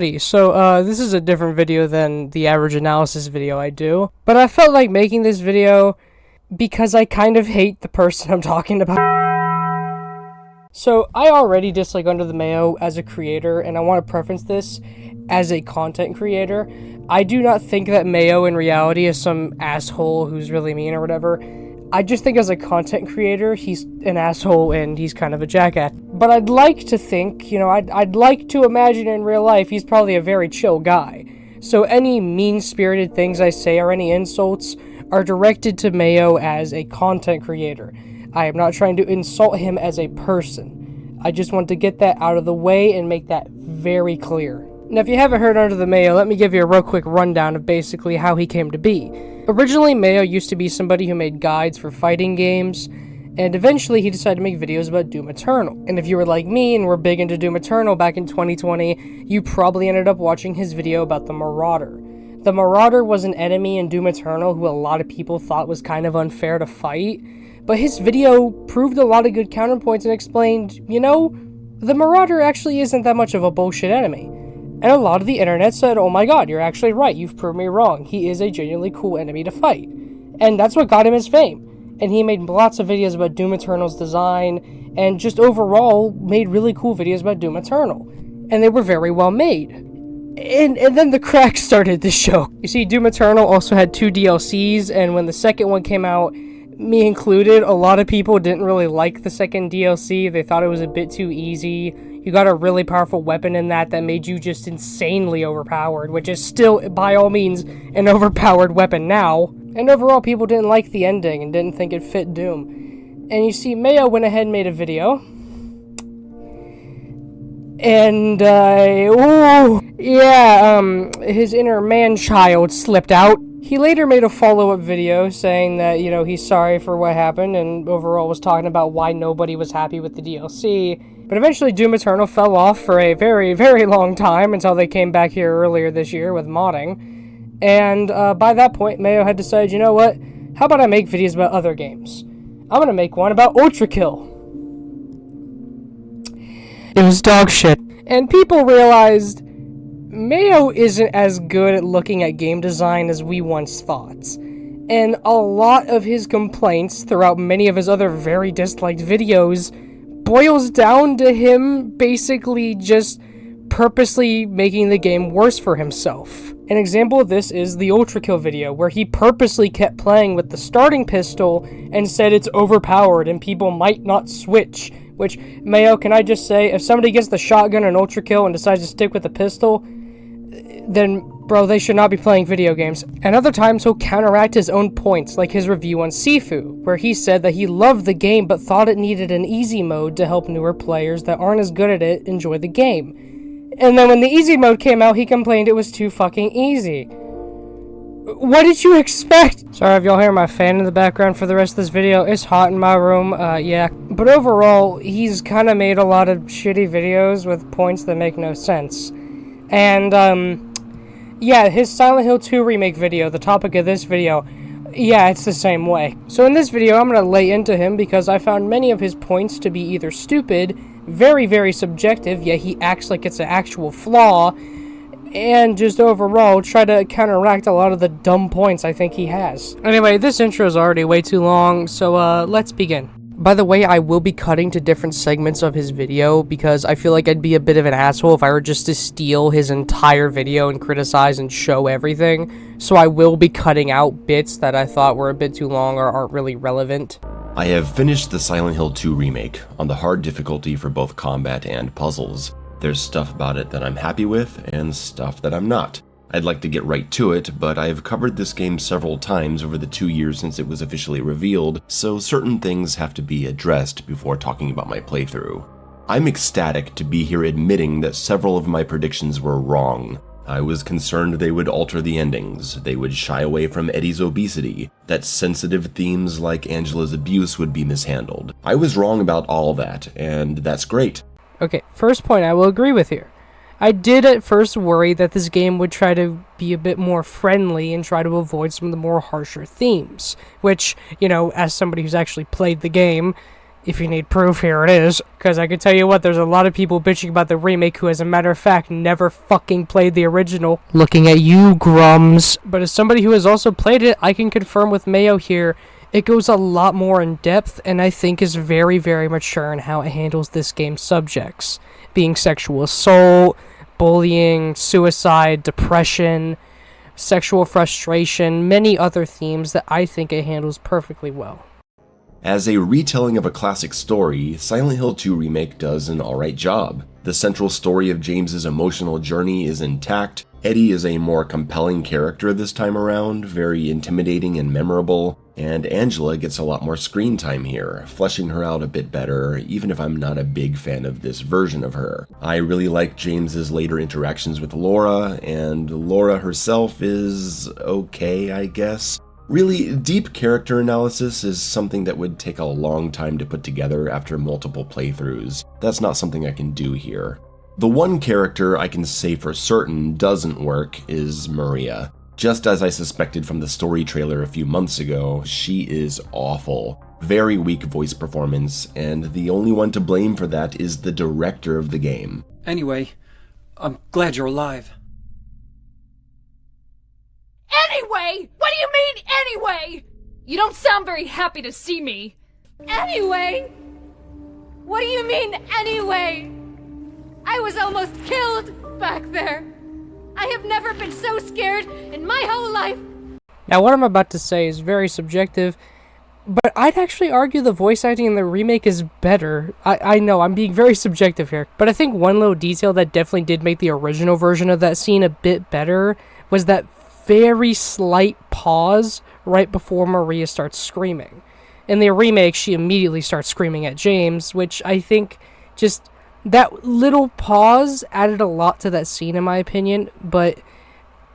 So, this is a different video than the average analysis video I do, but I felt like making this video because I kind of hate the person I'm talking about. So, I already dislike Under the Mayo as a creator, and I want to preference this as a content creator. I do not think that Mayo in reality is some asshole who's really mean or whatever. I just think as a content creator, he's an asshole and he's kind of a jackass. But I'd like to think, I'd like to imagine in real life he's probably a very chill guy. So any mean-spirited things I say or any insults are directed to Mayo as a content creator. I am not trying to insult him as a person. I just want to get that out of the way and make that very clear. Now, if you haven't heard Under the Mayo, let me give you a real quick rundown of basically how he came to be. Originally, Mayo used to be somebody who made guides for fighting games, and eventually he decided to make videos about Doom Eternal. And if you were like me and were big into Doom Eternal back in 2020, you probably ended up watching his video about the Marauder. The Marauder was an enemy in Doom Eternal who a lot of people thought was kind of unfair to fight, but his video proved a lot of good counterpoints and explained, the Marauder actually isn't that much of a bullshit enemy. And a lot of the internet said, oh my god, you're actually right, you've proved me wrong, he is a genuinely cool enemy to fight. And that's what got him his fame. And he made lots of videos about Doom Eternal's design, and just overall made really cool videos about Doom Eternal. And they were very well made. And then the cracks started to show. You see, Doom Eternal also had 2 DLCs, and when the second one came out, me included, a lot of people didn't really like the second DLC. They thought it was a bit too easy. You got a really powerful weapon in that made you just insanely overpowered, which is still, by all means, an overpowered weapon now. And overall, people didn't like the ending and didn't think it fit Doom. And you see, Mayo went ahead and made a video. And, his inner man-child slipped out. He later made a follow-up video saying that, he's sorry for what happened and overall was talking about why nobody was happy with the DLC. But eventually Doom Eternal fell off for a very, very long time until they came back here earlier this year with modding. And by that point, Mayo had decided, you know what? How about I make videos about other games? I'm going to make one about Ultra Kill. It was dog shit. And people realized Mayo isn't as good at looking at game design as we once thought. And a lot of his complaints throughout many of his other very disliked videos boils down to him basically just purposely making the game worse for himself. An example of this is the Ultra Kill video, where he purposely kept playing with the starting pistol and said it's overpowered and people might not switch. Which, Mayo, can I just say, if somebody gets the shotgun and Ultra Kill and decides to stick with the pistol, then, bro, they should not be playing video games. And other times he'll counteract his own points, like his review on Sifu, where he said that he loved the game but thought it needed an easy mode to help newer players that aren't as good at it enjoy the game. And then when the easy mode came out, he complained it was too fucking easy. What did you expect? Sorry if y'all hear my fan in the background for the rest of this video. It's hot in my room, yeah. But overall, he's kind of made a lot of shitty videos with points that make no sense. And, yeah, his Silent Hill 2 remake video, the topic of this video, yeah, it's the same way. So in this video, I'm going to lay into him because I found many of his points to be either stupid, very, very subjective, yet he acts like it's an actual flaw, and just overall try to counteract a lot of the dumb points I think he has. Anyway, this intro is already way too long, so let's begin. By the way, I will be cutting to different segments of his video because I feel like I'd be a bit of an asshole if I were just to steal his entire video and criticize and show everything. So I will be cutting out bits that I thought were a bit too long or aren't really relevant. I have finished the Silent Hill 2 remake on the hard difficulty for both combat and puzzles. There's stuff about it that I'm happy with and stuff that I'm not. I'd like to get right to it, but I have covered this game several times over the 2 years since it was officially revealed, so certain things have to be addressed before talking about my playthrough. I'm ecstatic to be here admitting that several of my predictions were wrong. I was concerned they would alter the endings, they would shy away from Eddie's obesity, that sensitive themes like Angela's abuse would be mishandled. I was wrong about all that, and that's great. Okay, first point I will agree with here. I did at first worry that this game would try to be a bit more friendly and try to avoid some of the more harsher themes, which, as somebody who's actually played the game, If you need proof, here it is. Because I can tell you what, there's a lot of people bitching about the remake who, as a matter of fact, never fucking played the original. Looking at you, Grums. But as somebody who has also played it, I can confirm with Mayo here, it goes a lot more in depth, and I think is very, very mature in how it handles this game's subjects. Being sexual assault, bullying, suicide, depression, sexual frustration, many other themes that I think it handles perfectly well. As a retelling of a classic story, Silent Hill 2 Remake does an alright job. The central story of James's emotional journey is intact. Eddie is a more compelling character this time around, very intimidating and memorable, and Angela gets a lot more screen time here, fleshing her out a bit better, even if I'm not a big fan of this version of her. I really like James's later interactions with Laura, and Laura herself is okay, I guess. Really, deep character analysis is something that would take a long time to put together after multiple playthroughs. That's not something I can do here. The one character I can say for certain doesn't work is Maria. Just as I suspected from the story trailer a few months ago, she is awful. Very weak voice performance, and the only one to blame for that is the director of the game. Anyway, I'm glad you're alive. Anyway? What do you mean, anyway? You don't sound very happy to see me. Anyway? What do you mean, anyway? I was almost killed back there. I have never been so scared in my whole life. Now, what I'm about to say is very subjective, but I'd actually argue the voice acting in the remake is better. I know, I'm being very subjective here, but I think one little detail that definitely did make the original version of that scene a bit better was that very slight pause right before Maria starts screaming. In the remake, she immediately starts screaming at James, which I think just that little pause added a lot to that scene, in my opinion. But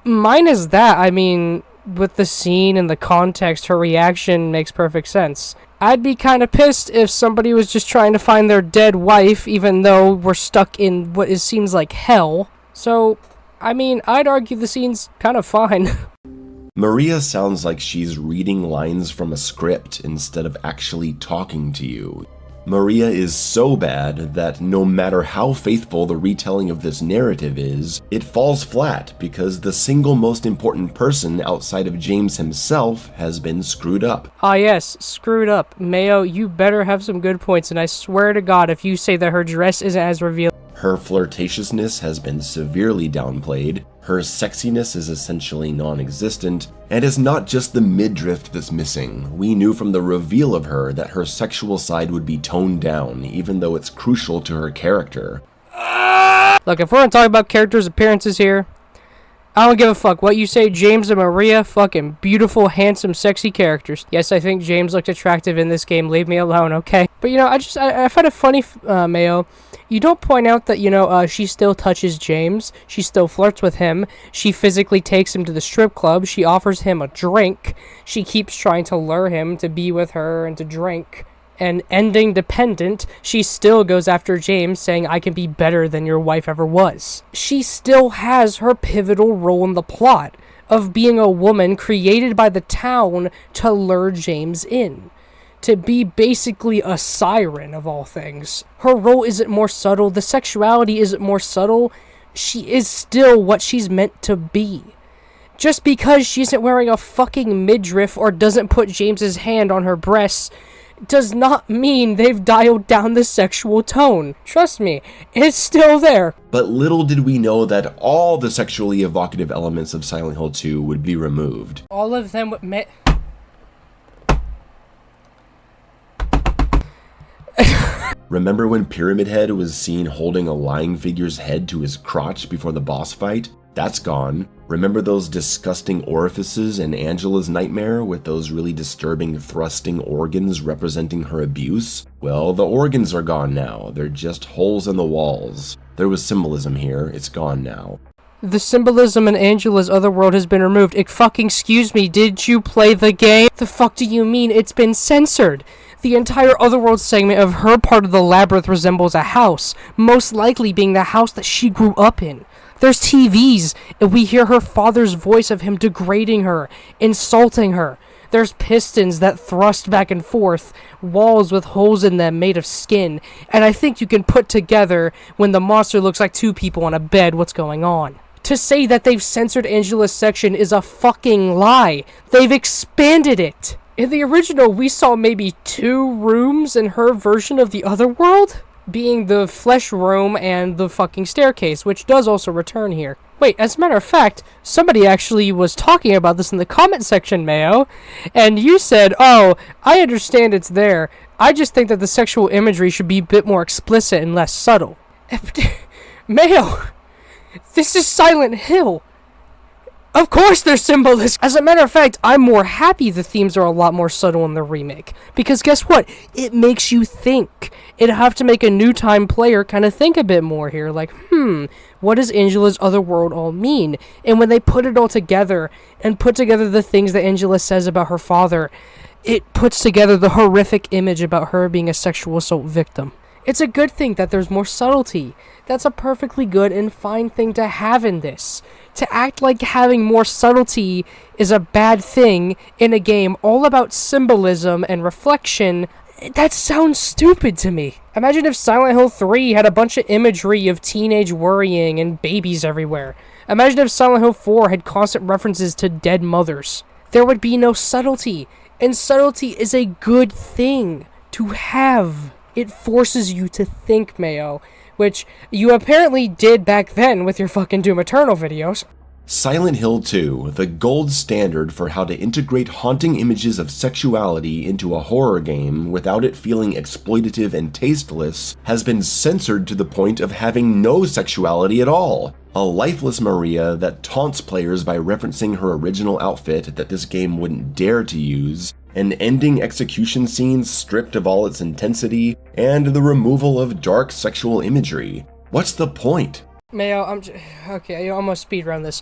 minus that, I mean, with the scene and the context, her reaction makes perfect sense. I'd be kind of pissed if somebody was just trying to find their dead wife, even though we're stuck in what seems like hell. So, I mean, I'd argue the scene's kind of fine. Maria sounds like she's reading lines from a script instead of actually talking to you. Maria is so bad that no matter how faithful the retelling of this narrative is, it falls flat because the single most important person outside of James himself has been screwed up. Ah yes, screwed up. Mayo, you better have some good points, and I swear to God if you say that her dress isn't as revealing. Her flirtatiousness has been severely downplayed, her sexiness is essentially non-existent, and it's not just the midriff that's missing. We knew from the reveal of her that her sexual side would be toned down, even though it's crucial to her character. Look, if we're gonna talk about characters' appearances here, I don't give a fuck what you say. James and Maria, fucking beautiful, handsome, sexy characters. Yes, I think James looked attractive in this game. Leave me alone, okay? But, you know, I find it funny, Mayo. You don't point out that, she still touches James. She still flirts with him. She physically takes him to the strip club. She offers him a drink. She keeps trying to lure him to be with her and to drink. And ending dependent, she still goes after James, saying, I can be better than your wife ever was. She still has her pivotal role in the plot of being a woman created by the town to lure James in. To be basically a siren of all things. Her role isn't more subtle, the sexuality isn't more subtle, she is still what she's meant to be. Just because she isn't wearing a fucking midriff or doesn't put James's hand on her breasts does not mean they've dialed down the sexual tone. Trust me, it's still there. But little did we know that all the sexually evocative elements of Silent Hill 2 would be removed. All of them Remember when Pyramid Head was seen holding a lying figure's head to his crotch before the boss fight? That's gone. Remember those disgusting orifices in Angela's nightmare with those really disturbing thrusting organs representing her abuse? Well, the organs are gone now. They're just holes in the walls. There was symbolism here. It's gone now. The symbolism in Angela's otherworld has been removed. Excuse me, did you play the game? The fuck do you mean it's been censored? The entire otherworld segment of her part of the labyrinth resembles a house, most likely being the house that she grew up in. There's TVs, and we hear her father's voice of him degrading her, insulting her. There's pistons that thrust back and forth, walls with holes in them made of skin, and I think you can put together when the monster looks like two people on a bed what's going on. To say that they've censored Angela's section is a fucking lie. They've expanded it. In the original, we saw maybe 2 rooms in her version of the other world, being the flesh room and the fucking staircase, which does also return here. Wait, as a matter of fact, somebody actually was talking about this in the comment section, Mayo, and you said, oh, I understand it's there. I just think that the sexual imagery should be a bit more explicit and less subtle. Mayo, this is Silent Hill. Of course there's symbolism. As a matter of fact, I'm more happy the themes are a lot more subtle in the remake. Because guess what? It makes you think. It'd have to make a new time player kind of think a bit more here. Like, what does Angela's other world all mean? And when they put it all together, and put together the things that Angela says about her father, it puts together the horrific image about her being a sexual assault victim. It's a good thing that there's more subtlety. That's a perfectly good and fine thing to have in this. To act like having more subtlety is a bad thing in a game all about symbolism and reflection, that sounds stupid to me. Imagine if Silent Hill 3 had a bunch of imagery of teenage worrying and babies everywhere. Imagine if Silent Hill 4 had constant references to dead mothers. There would be no subtlety, and subtlety is a good thing to have. It forces you to think, Mayo, which you apparently did back then with your fucking Doom Eternal videos. Silent Hill 2, the gold standard for how to integrate haunting images of sexuality into a horror game without it feeling exploitative and tasteless, has been censored to the point of having no sexuality at all. A lifeless Maria that taunts players by referencing her original outfit that this game wouldn't dare to use, and ending execution scenes stripped of all its intensity, and the removal of dark sexual imagery. What's the point? Mayo, okay, I'm gonna speed run this.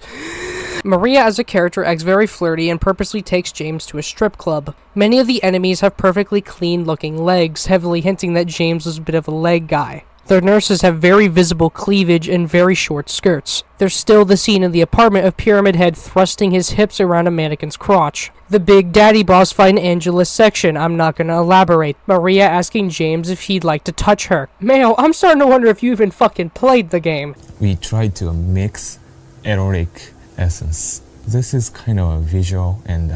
Maria as a character acts very flirty and purposely takes James to a strip club. Many of the enemies have perfectly clean looking legs, heavily hinting that James was a bit of a leg guy. Their nurses have very visible cleavage and very short skirts. There's still the scene in the apartment of Pyramid Head thrusting his hips around a mannequin's crotch. The big daddy boss fight in Angela's section, I'm not gonna elaborate. Maria asking James if he'd like to touch her. Mayo, I'm starting to wonder if you even fucking played the game. We tried to mix erotic essence. This is kind of a visual and,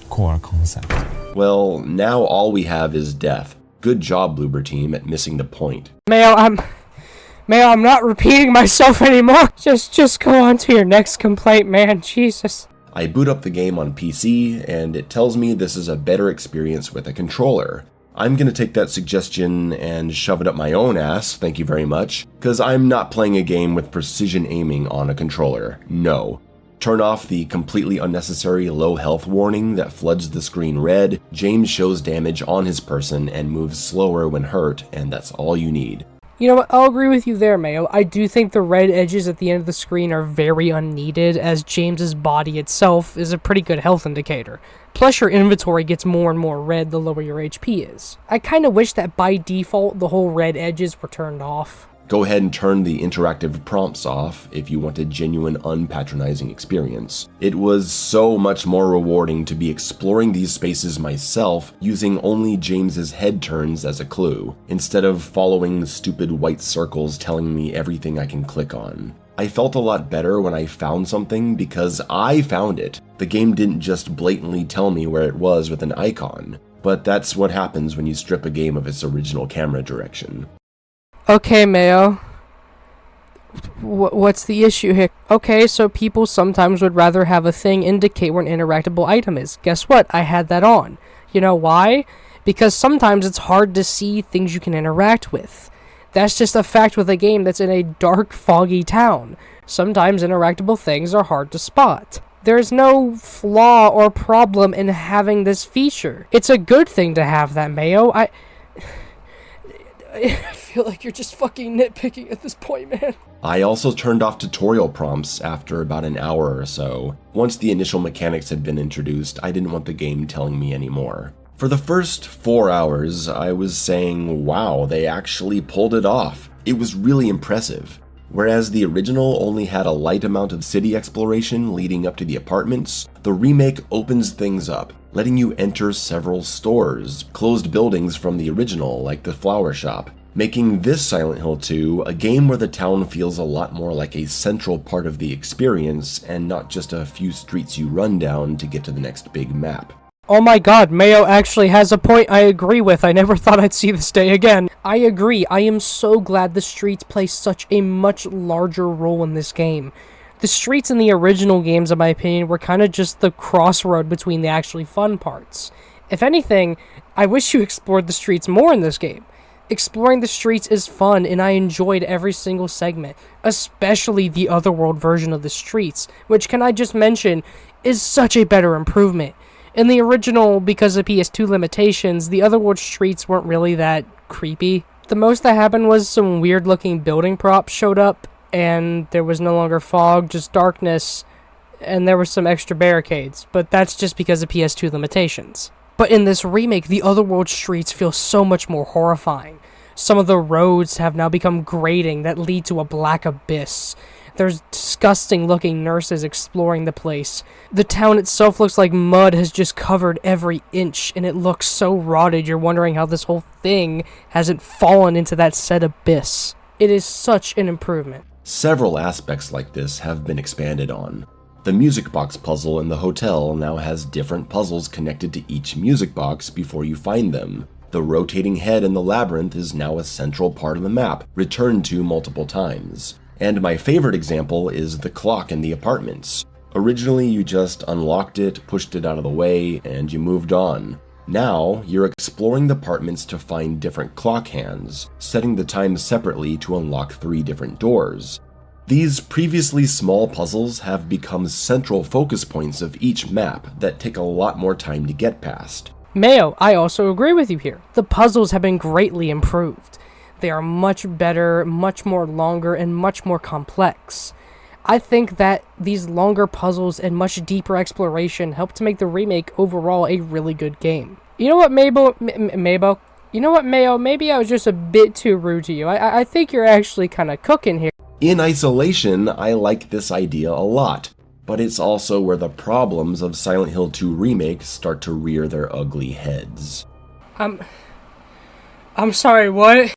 core concept. Well, now all we have is death. Good job, Bloober Team, at missing the point. Mayo, I'm not repeating myself anymore. Just go on to your next complaint, man. Jesus. I boot up the game on PC, and it tells me this is a better experience with a controller. I'm gonna take that suggestion and shove it up my own ass, thank you very much, because I'm not playing a game with precision aiming on a controller. No. Turn off the completely unnecessary low health warning that floods the screen red. James shows damage on his person and moves slower when hurt, and that's all you need. You know what, I'll agree with you there, Mayo. I do think the red edges at the end of the screen are very unneeded, as James's body itself is a pretty good health indicator. Plus your inventory gets more and more red the lower your HP is. I kinda wish that by default the whole red edges were turned off. Go ahead and turn the interactive prompts off if you want a genuine, unpatronizing experience. It was so much more rewarding to be exploring these spaces myself, using only James's head turns as a clue, instead of following the stupid white circles telling me everything I can click on. I felt a lot better when I found something because I found it. The game didn't just blatantly tell me where it was with an icon, but that's what happens when you strip a game of its original camera direction. Okay, Mayo. What's the issue here? Okay, so people sometimes would rather have a thing indicate where an interactable item is. Guess what? I had that on. You know why? Because sometimes it's hard to see things you can interact with. That's just a fact with a game that's in a dark, foggy town. Sometimes interactable things are hard to spot. There's no flaw or problem in having this feature. It's a good thing to have that, Mayo. I feel like you're just fucking nitpicking at this point, man. I also turned off tutorial prompts after about an hour or so. Once the initial mechanics had been introduced, I didn't want the game telling me anymore. For the first 4 hours, I was saying, wow, they actually pulled it off. It was really impressive. Whereas the original only had a light amount of city exploration leading up to the apartments, the remake opens things up, letting you enter several stores, closed buildings from the original like the flower shop, making this Silent Hill 2 a game where the town feels a lot more like a central part of the experience and not just a few streets you run down to get to the next big map. Oh my god, Mayo actually has a point I agree with. I never thought I'd see this day again. I agree. I am so glad the streets play such a much larger role in this game. The streets in the original games, in my opinion, were kind of just the crossroad between the actually fun parts. If anything, I wish you explored the streets more in this game. Exploring the streets is fun, and I enjoyed every single segment, especially the Otherworld version of the streets, which, can I just mention, is such a better improvement. In the original, because of PS2 limitations, the Otherworld streets weren't really that creepy. The most that happened was some weird-looking building props showed up, and there was no longer fog, just darkness, and there were some extra barricades, but that's just because of PS2 limitations. But in this remake, the Otherworld streets feel so much more horrifying. Some of the roads have now become grating that lead to a black abyss. There's disgusting-looking nurses exploring the place. The town itself looks like mud has just covered every inch, and it looks so rotted you're wondering how this whole thing hasn't fallen into that said abyss. It is such an improvement. Several aspects like this have been expanded on. The music box puzzle in the hotel now has different puzzles connected to each music box before you find them. The rotating head in the labyrinth is now a central part of the map, returned to multiple times. And my favorite example is the clock in the apartments. Originally, you just unlocked it, pushed it out of the way, and you moved on. Now, you're exploring the apartments to find different clock hands, setting the time separately to unlock 3 different doors. These previously small puzzles have become central focus points of each map that take a lot more time to get past. Mayo, I also agree with you here. The puzzles have been greatly improved. They are much better, much more longer, and much more complex. I think that these longer puzzles and much deeper exploration help to make the remake overall a really good game. You know what, Mayo? You know what, Mayo? Maybe I was just a bit too rude to you. I think you're actually kind of cooking here. In isolation, I like this idea a lot, but it's also where the problems of Silent Hill 2 Remake start to rear their ugly heads. I'm sorry, what?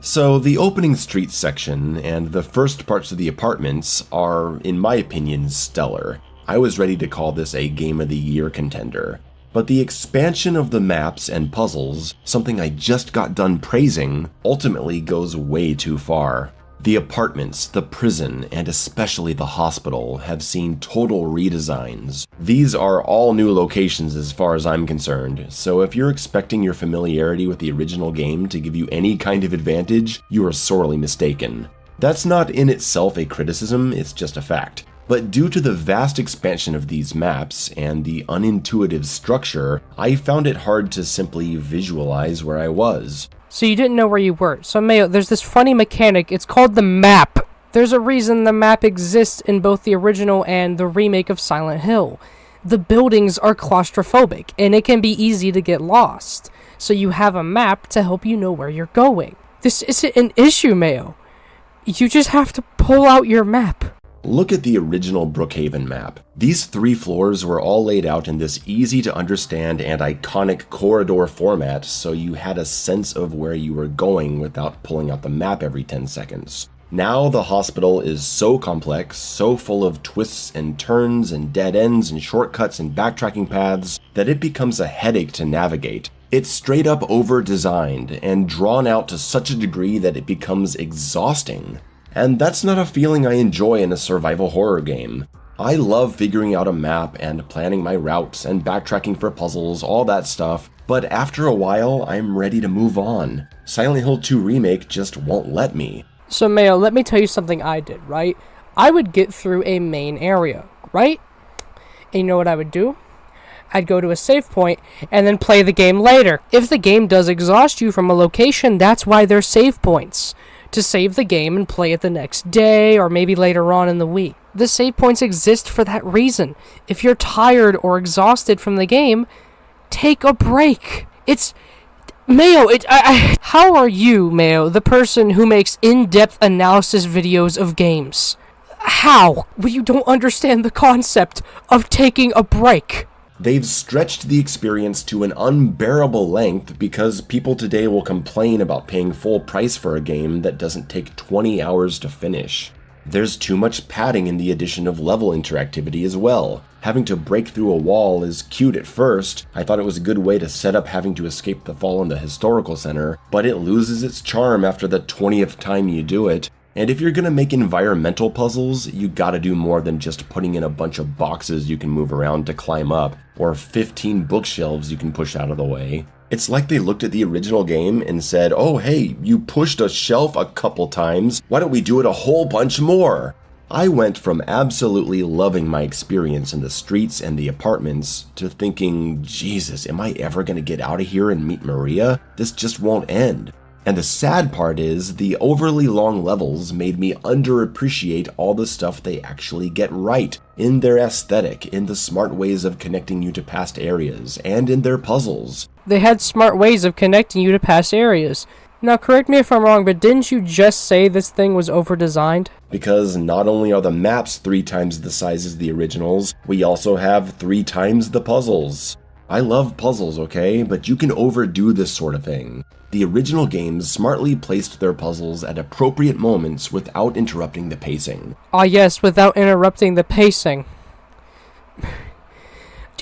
So, the opening street section and the first parts of the apartments are, in my opinion, stellar. I was ready to call this a Game of the Year contender. But the expansion of the maps and puzzles, something I just got done praising, ultimately goes way too far. The apartments, the prison, and especially the hospital have seen total redesigns. These are all new locations as far as I'm concerned, so if you're expecting your familiarity with the original game to give you any kind of advantage, you are sorely mistaken. That's not in itself a criticism, it's just a fact. But due to the vast expansion of these maps and the unintuitive structure, I found it hard to simply visualize where I was. So you didn't know where you were. So Mayo, there's this funny mechanic, it's called the map. There's a reason the map exists in both the original and the remake of Silent Hill. The buildings are claustrophobic, and it can be easy to get lost. So you have a map to help you know where you're going. This isn't an issue, Mayo. You just have to pull out your map. Look at the original Brookhaven map. These 3 floors were all laid out in this easy to understand and iconic corridor format, so you had a sense of where you were going without pulling out the map every 10 seconds. Now the hospital is so complex, so full of twists and turns and dead ends and shortcuts and backtracking paths, that it becomes a headache to navigate. It's straight up over-designed and drawn out to such a degree that it becomes exhausting. And that's not a feeling I enjoy in a survival horror game. I love figuring out a map and planning my routes and backtracking for puzzles, all that stuff, but after a while, I'm ready to move on. Silent Hill 2 Remake just won't let me. So Mayo, let me tell you something I did, right? I would get through a main area, right? And you know what I would do? I'd go to a save point and then play the game later. If the game does exhaust you from a location, that's why there's save points. To save the game and play it the next day or maybe later on in the week. The save points exist for that reason. If you're tired or exhausted from the game, take a break. Mayo, how are you, Mayo, the person who makes in-depth analysis videos of games? How? Well, you don't understand the concept of taking a break. They've stretched the experience to an unbearable length because people today will complain about paying full price for a game that doesn't take 20 hours to finish. There's too much padding in the addition of level interactivity as well. Having to break through a wall is cute at first. I thought it was a good way to set up having to escape the fall in the historical center, but it loses its charm after the 20th time you do it. And if you're gonna make environmental puzzles, you gotta do more than just putting in a bunch of boxes you can move around to climb up, or 15 bookshelves you can push out of the way. It's like they looked at the original game and said, oh hey, you pushed a shelf a couple times, why don't we do it a whole bunch more? I went from absolutely loving my experience in the streets and the apartments to thinking, Jesus, am I ever gonna get out of here and meet Maria? This just won't end. And the sad part is, the overly long levels made me underappreciate all the stuff they actually get right, in their aesthetic, in the smart ways of connecting you to past areas, and in their puzzles. They had smart ways of connecting you to past areas. Now, correct me if I'm wrong, but didn't you just say this thing was over-designed? Because not only are the maps 3 times the size as the originals, we also have 3 times the puzzles. I love puzzles, okay, but you can overdo this sort of thing. The original games smartly placed their puzzles at appropriate moments without interrupting the pacing. Ah yes, without interrupting the pacing. Do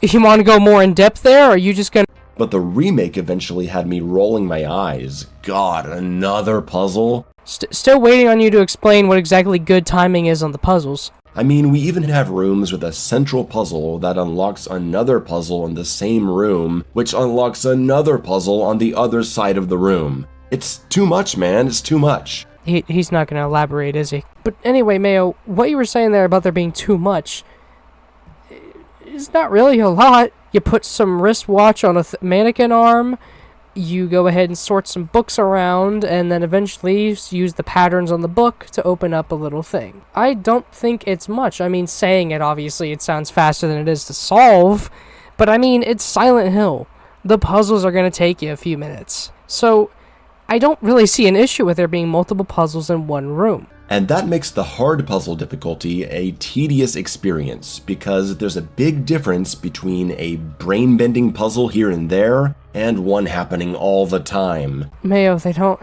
you want to go more in depth there, or are you just gonna... But the remake eventually had me rolling my eyes. God, another puzzle? Still waiting on you to explain what exactly good timing is on the puzzles. I mean, we even have rooms with a central puzzle that unlocks another puzzle in the same room, which unlocks another puzzle on the other side of the room. It's too much, man. It's too much. He's not going to elaborate, is he? But anyway, Mayo, what you were saying there about there being too much is not really a lot. You put some wristwatch on a mannequin arm, you go ahead and sort some books around, and then eventually use the patterns on the book to open up a little thing. I don't think it's much. I mean, saying it, obviously, it sounds faster than it is to solve, but I mean, it's Silent Hill. The puzzles are going to take you a few minutes. So, I don't really see an issue with there being multiple puzzles in one room. And that makes the hard puzzle difficulty a tedious experience, because there's a big difference between a brain-bending puzzle here and there, and one happening all the time. Mayo, they don't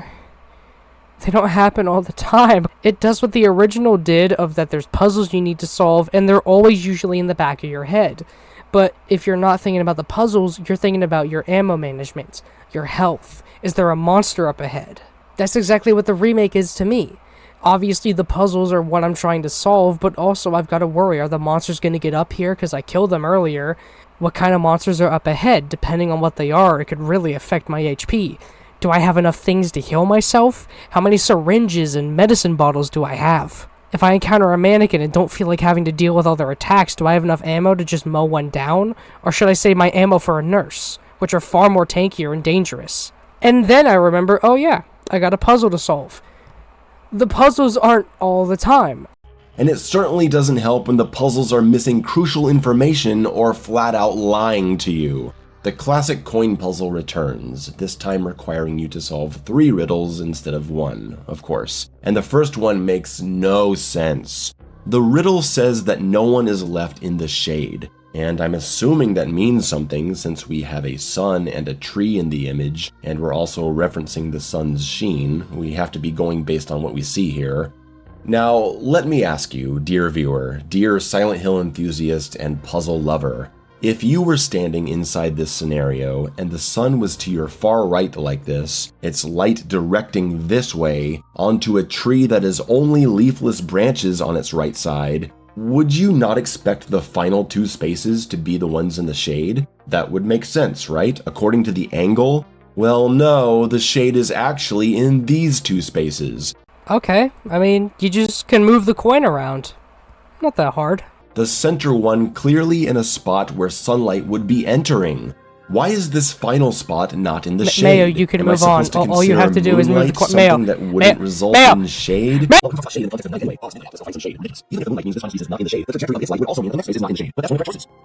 happen all the time. It does what the original did, of that there's puzzles you need to solve, and they're always usually in the back of your head. But if you're not thinking about the puzzles, you're thinking about your ammo management, your health. Is there a monster up ahead? That's exactly what the remake is to me. Obviously, the puzzles are what I'm trying to solve, but also I've got to worry, are the monsters going to get up here because I killed them earlier? What kind of monsters are up ahead? Depending on what they are, it could really affect my HP. Do I have enough things to heal myself? How many syringes and medicine bottles do I have? If I encounter a mannequin and don't feel like having to deal with all their attacks, do I have enough ammo to just mow one down? Or should I save my ammo for a nurse, which are far more tankier and dangerous? And then I remember, oh yeah, I got a puzzle to solve. The puzzles aren't all the time. And it certainly doesn't help when the puzzles are missing crucial information or flat out lying to you. The classic coin puzzle returns, this time requiring you to solve 3 riddles instead of 1, of course. And the first one makes no sense. The riddle says that no one is left in the shade, and I'm assuming that means something since we have a sun and a tree in the image, and we're also referencing the sun's sheen. We have to be going based on what we see here. Now, let me ask you, dear viewer, dear Silent Hill enthusiast and puzzle lover, if you were standing inside this scenario and the sun was to your far right like this, its light directing this way onto a tree that has only leafless branches on its right side, would you not expect the final 2 spaces to be the ones in the shade? That would make sense, right? According to the angle? Well, no, the shade is actually in these 2 spaces. Okay, I mean, you just can move the coin around. Not that hard. The center one clearly in a spot where sunlight would be entering. Why is this final spot not in the shade? Mayo, you can Am I move on. supposed to All you have to do is move the consider Mayo. something that wouldn't result Mayo. in shade?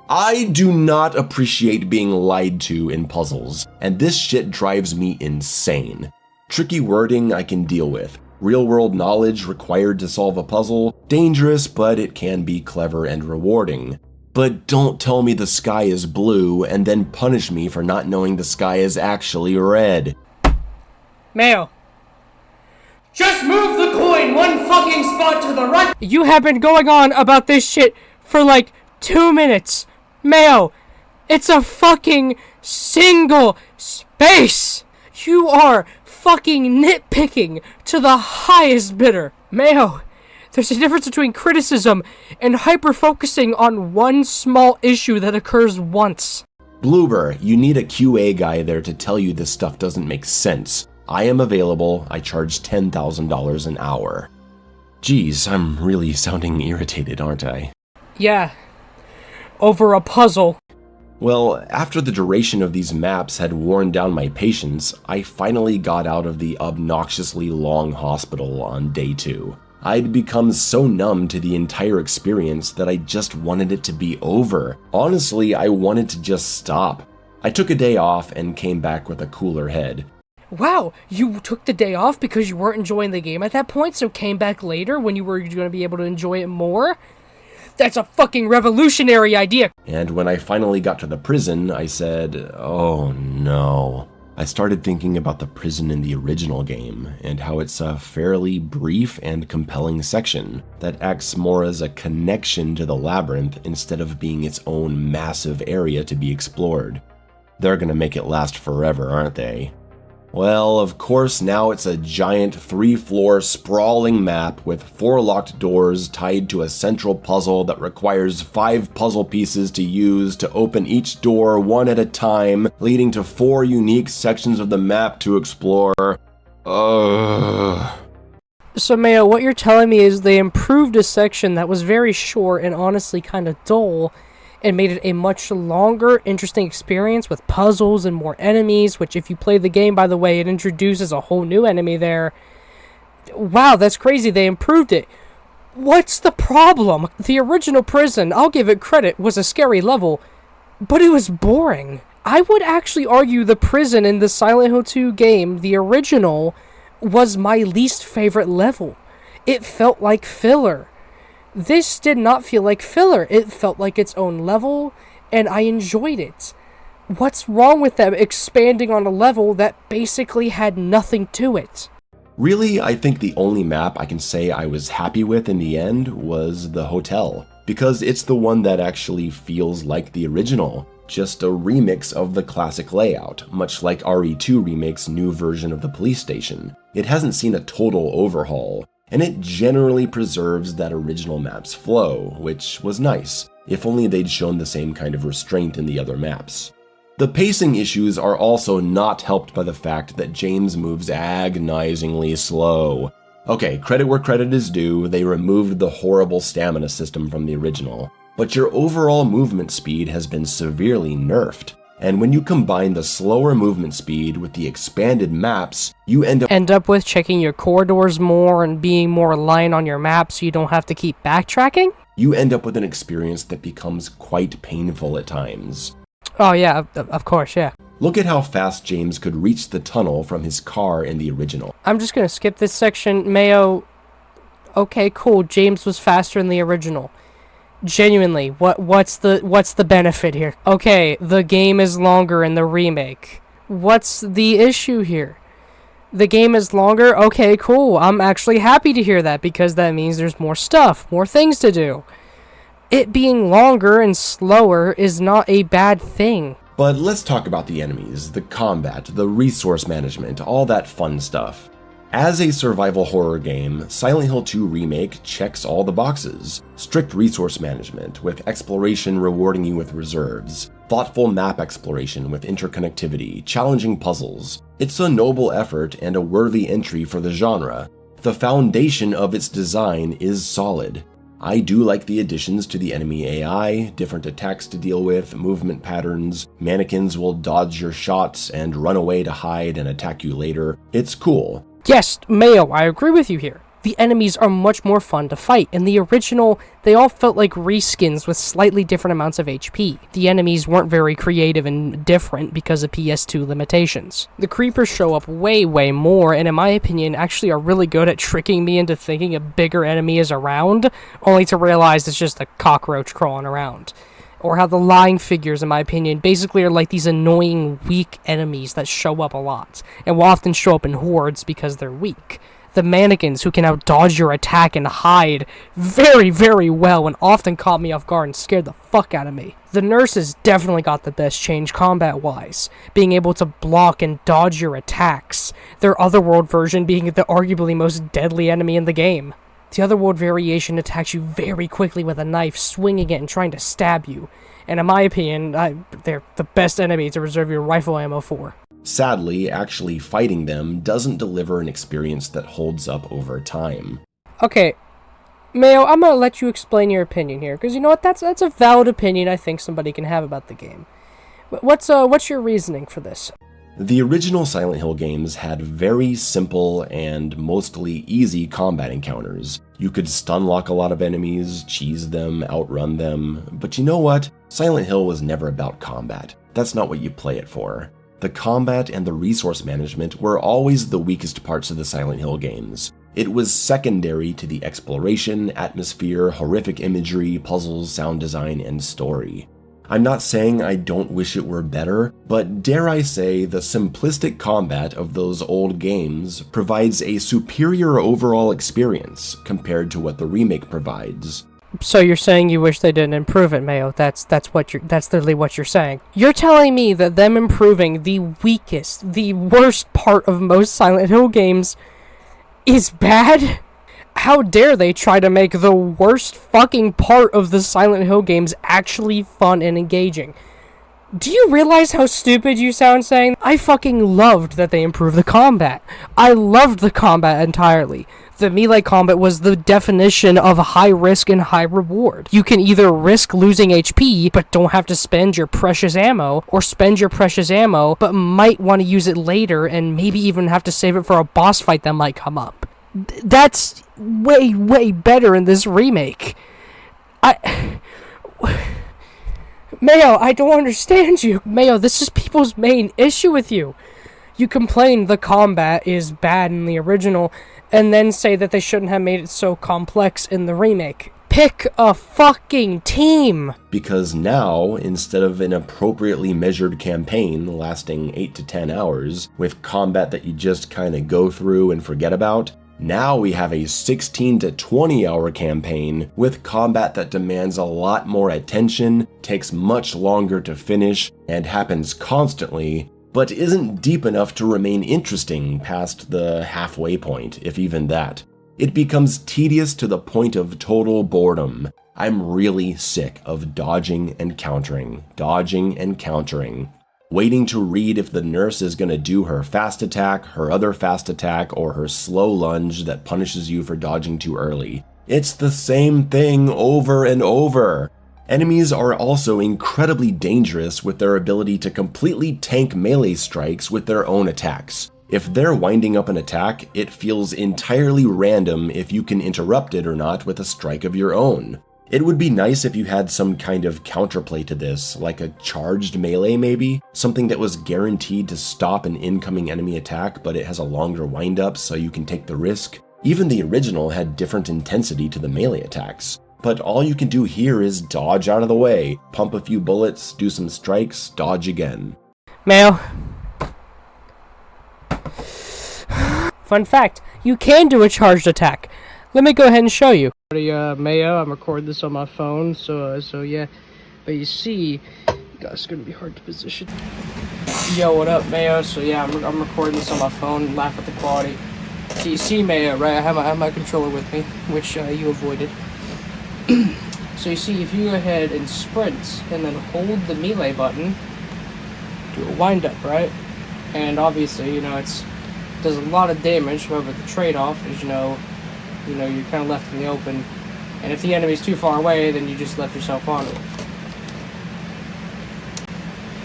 I do not appreciate being lied to in puzzles, and this shit drives me insane. Tricky wording I can deal with. Real-world knowledge required to solve a puzzle, dangerous, but it can be clever and rewarding. But don't tell me the sky is blue and then punish me for not knowing the sky is actually red. Mayo. Just move the coin one fucking spot to the right! You have been going on about this shit for like 2 minutes. Mayo, it's a fucking single space! You are fucking nitpicking to the highest bidder. Mayo, there's a difference between criticism and hyper-focusing on one small issue that occurs once. Bloober, you need a QA guy there to tell you this stuff doesn't make sense. I am available. I charge $10,000 an hour. Geez, I'm really sounding irritated, aren't I? Yeah. Over a puzzle. Well, after the duration of these maps had worn down my patience, I finally got out of the obnoxiously long hospital on day 2. I'd become so numb to the entire experience that I just wanted it to be over. Honestly, I wanted to just stop. I took a day off and came back with a cooler head. Wow, you took the day off because you weren't enjoying the game at that point, so came back later when you were going to be able to enjoy it more? That's a fucking revolutionary idea! And when I finally got to the prison, I said, oh no. I started thinking about the prison in the original game, and how it's a fairly brief and compelling section that acts more as a connection to the labyrinth instead of being its own massive area to be explored. They're gonna make it last forever, aren't they? Well, of course, now it's a giant 3-floor sprawling map with 4 locked doors tied to a central puzzle that requires 5 puzzle pieces to use to open each door one at a time, leading to 4 unique sections of the map to explore. Ugh. So Mayo, what you're telling me is they improved a section that was very short and honestly kind of dull, and made it a much longer, interesting experience with puzzles and more enemies, which if you play the game, by the way, it introduces a whole new enemy there. Wow, that's crazy, they improved it. What's the problem? The original prison, I'll give it credit, was a scary level, but it was boring. I would actually argue the prison in the Silent Hill 2 game, the original, was my least favorite level. It felt like filler. This did not feel like filler. It felt like its own level, and I enjoyed it. What's wrong with them expanding on a level that basically had nothing to it? Really, I think the only map I can say I was happy with in the end was the hotel, because it's the one that actually feels like the original, just a remix of the classic layout, much like RE2 Remake's new version of the police station. It hasn't seen a total overhaul, and it generally preserves that original map's flow, which was nice, if only they'd shown the same kind of restraint in the other maps. The pacing issues are also not helped by the fact that James moves agonizingly slow. Okay, credit where credit is due, they removed the horrible stamina system from the original, but your overall movement speed has been severely nerfed. And when you combine the slower movement speed with the expanded maps, you end up with checking your corridors more and being more aligned on your map so you don't have to keep backtracking? You end up with an experience that becomes quite painful at times. Oh yeah, of course, yeah. Look at how fast James could reach the tunnel from his car in the original. I'm just gonna skip this section. Mayo, okay, cool, James was faster in the original. Genuinely, what's the benefit here? Okay, the game is longer in the remake. What's the issue here? The game is longer? Okay, cool. I'm actually happy to hear that because that means there's more stuff, more things to do. It being longer and slower is not a bad thing. But let's talk about the enemies, the combat, the resource management, all that fun stuff. As a survival horror game, Silent Hill 2 Remake checks all the boxes. Strict resource management, with exploration rewarding you with reserves. Thoughtful map exploration with interconnectivity, challenging puzzles. It's a noble effort and a worthy entry for the genre. The foundation of its design is solid. I do like the additions to the enemy AI, different attacks to deal with, movement patterns, mannequins will dodge your shots and run away to hide and attack you later. It's cool. Yes, Mayo, I agree with you here. The enemies are much more fun to fight. In the original, they all felt like reskins with slightly different amounts of HP. The enemies weren't very creative and different because of PS2 limitations. The creepers show up way more, and in my opinion, actually are really good at tricking me into thinking a bigger enemy is around, only to realize it's just a cockroach crawling around. Or how the lying figures, in my opinion, basically are like these annoying, weak enemies that show up a lot, and will often show up in hordes because they're weak. The mannequins who can out-dodge your attack and hide very well and often caught me off guard and scared the fuck out of me. The nurses definitely got the best change combat-wise, being able to block and dodge your attacks, their Otherworld version being the arguably most deadly enemy in the game. The Otherworld variation attacks you very quickly with a knife, swinging it and trying to stab you, and in my opinion, they're the best enemy to reserve your rifle ammo for. Sadly, actually fighting them doesn't deliver an experience that holds up over time. Okay, Mayo, I'm gonna let you explain your opinion here, because you know what, that's a valid opinion I think somebody can have about the game. What's your reasoning for this? The original Silent Hill games had very simple and mostly easy combat encounters. You could stun lock a lot of enemies, cheese them, outrun them, but you know what? Silent Hill was never about combat. That's not what you play it for. The combat and the resource management were always the weakest parts of the Silent Hill games. It was secondary to the exploration, atmosphere, horrific imagery, puzzles, sound design, and story. I'm not saying I don't wish it were better, but dare I say the simplistic combat of those old games provides a superior overall experience compared to what the remake provides. So you're saying you wish they didn't improve it, Mayo. That's literally what you're saying. You're telling me that them improving the weakest, the worst part of most Silent Hill games is bad? How dare they try to make the worst fucking part of the Silent Hill games actually fun and engaging? Do you realize how stupid you sound saying? I fucking loved that they improved the combat. I loved the combat entirely. The melee combat was the definition of high risk and high reward. You can either risk losing HP, but don't have to spend your precious ammo, or spend your precious ammo, but might want to use it later and maybe even have to save it for a boss fight that might come up. That's way better in this remake. Mayo, I don't understand you. Mayo, this is people's main issue with you. You complain the combat is bad in the original, and then say that they shouldn't have made it so complex in the remake. Pick a fucking team! Because now, instead of an appropriately measured campaign lasting 8 to 10 hours, with combat that you just kinda go through and forget about, now we have a 16 to 20 hour campaign with combat that demands a lot more attention, takes much longer to finish, and happens constantly, but isn't deep enough to remain interesting past the halfway point, if even that. It becomes tedious to the point of total boredom. I'm really sick of dodging and countering, waiting to read if the nurse is gonna do her fast attack, her other fast attack, or her slow lunge that punishes you for dodging too early. It's the same thing over and over. Enemies are also incredibly dangerous with their ability to completely tank melee strikes with their own attacks. If they're winding up an attack, it feels entirely random if you can interrupt it or not with a strike of your own. It would be nice if you had some kind of counterplay to this, like a charged melee maybe? Something that was guaranteed to stop an incoming enemy attack, but it has a longer windup so you can take the risk. Even the original had different intensity to the melee attacks. But all you can do here is dodge out of the way, pump a few bullets, do some strikes, dodge again. Mayo. Fun fact, you can do a charged attack. Let me go ahead and show you. Mayo, I'm recording this on my phone, so yeah. But you see, God, it's gonna be hard to position. Yo, what up, Mayo? So yeah, I'm recording this on my phone. Laugh at the quality. So you see, Mayo, right? I have my controller with me, which you avoided. So you see, if you go ahead and sprint, and then hold the melee button, do a wind up, right? And obviously, you know, it does a lot of damage. However, the trade-off is, you know, you're kind of left in the open. And if the enemy's too far away, then you just left yourself on it.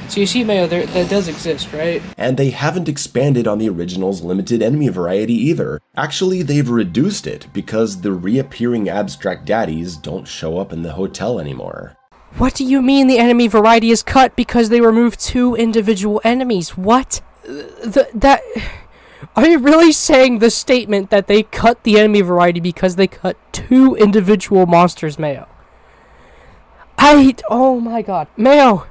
So you see, Mayo, that does exist, right? And they haven't expanded on the original's limited enemy variety either. Actually, they've reduced it because the reappearing abstract daddies don't show up in the hotel anymore. What do you mean the enemy variety is cut because they removed 2 individual enemies? What? Are you really saying the statement that they cut the enemy variety because they cut 2 individual monsters, Mayo? Oh my god. Mayo!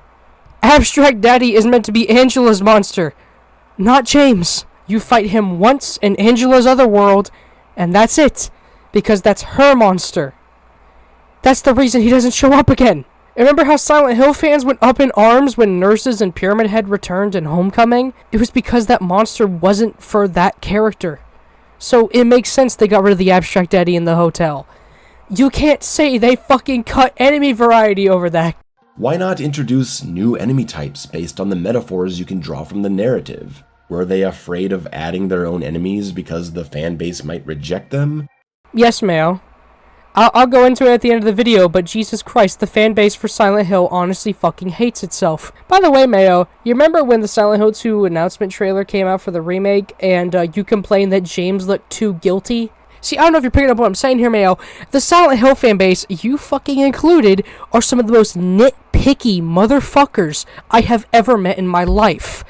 Abstract Daddy is meant to be Angela's monster, not James. You fight him once in Angela's other world, and that's it, because that's her monster. That's the reason he doesn't show up again. Remember how Silent Hill fans went up in arms when Nurses and Pyramid Head returned in Homecoming? It was because that monster wasn't for that character. So it makes sense they got rid of the Abstract Daddy in the hotel. You can't say they fucking cut enemy variety over that. Why not introduce new enemy types based on the metaphors you can draw from the narrative? Were they afraid of adding their own enemies because the fan base might reject them? Yes, Mayo. I'll go into it at the end of the video, but Jesus Christ, the fan base for Silent Hill honestly fucking hates itself. By the way, Mayo, you remember when the Silent Hill 2 announcement trailer came out for the remake, and you complained that James looked too guilty? See, I don't know if you're picking up what I'm saying here, Mayo. The Silent Hill fan base, you fucking included, are some of the most nitpicky motherfuckers I have ever met in my life.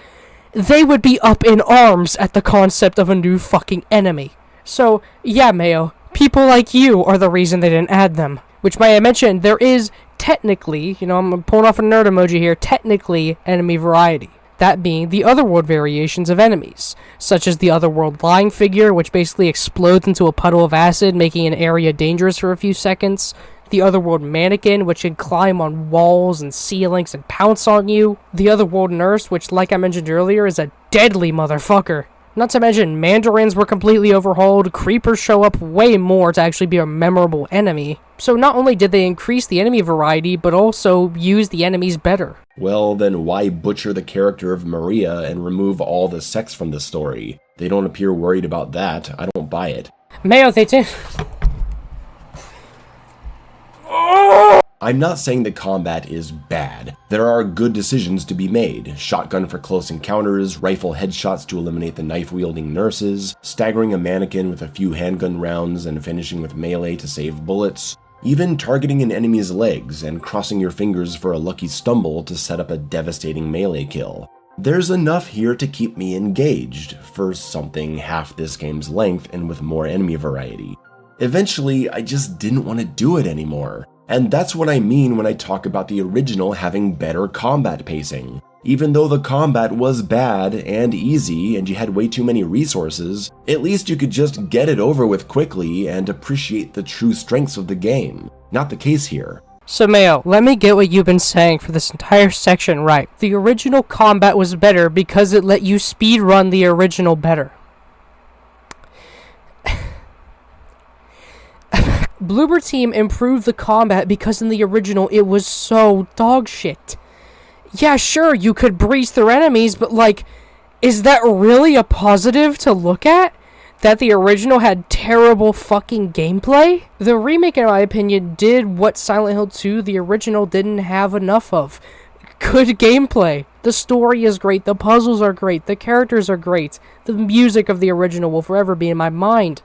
They would be up in arms at the concept of a new fucking enemy. So, yeah, Mayo, people like you are the reason they didn't add them. Which, may I mention, there is technically, I'm pulling off a nerd emoji here, technically enemy variety. That being the Otherworld variations of enemies, such as the Otherworld lying figure, which basically explodes into a puddle of acid, making an area dangerous for a few seconds. The Otherworld mannequin, which can climb on walls and ceilings and pounce on you. The Otherworld nurse, which, like I mentioned earlier, is a deadly motherfucker. Not to mention, mandarins were completely overhauled, creepers show up way more to actually be a memorable enemy. So not only did they increase the enemy variety, but also use the enemies better. Well, then why butcher the character of Maria and remove all the sex from the story? They don't appear worried about that. I don't buy it. Mayo, they did. I'm not saying that combat is bad. There are good decisions to be made. Shotgun for close encounters, rifle headshots to eliminate the knife-wielding nurses, staggering a mannequin with a few handgun rounds and finishing with melee to save bullets, even targeting an enemy's legs and crossing your fingers for a lucky stumble to set up a devastating melee kill. There's enough here to keep me engaged for something half this game's length and with more enemy variety. Eventually, I just didn't want to do it anymore. And that's what I mean when I talk about the original having better combat pacing. Even though the combat was bad and easy and you had way too many resources, at least you could just get it over with quickly and appreciate the true strengths of the game. Not the case here. So Mayo, let me get what you've been saying for this entire section right. The original combat was better because it let you speedrun the original better. Bloober Team improved the combat because in the original it was so dog shit. Yeah, sure, you could breeze through enemies, but is that really a positive to look at? That the original had terrible fucking gameplay? The remake, in my opinion, did what Silent Hill 2 the original didn't have enough of. Good gameplay. The story is great, the puzzles are great, the characters are great. The music of the original will forever be in my mind.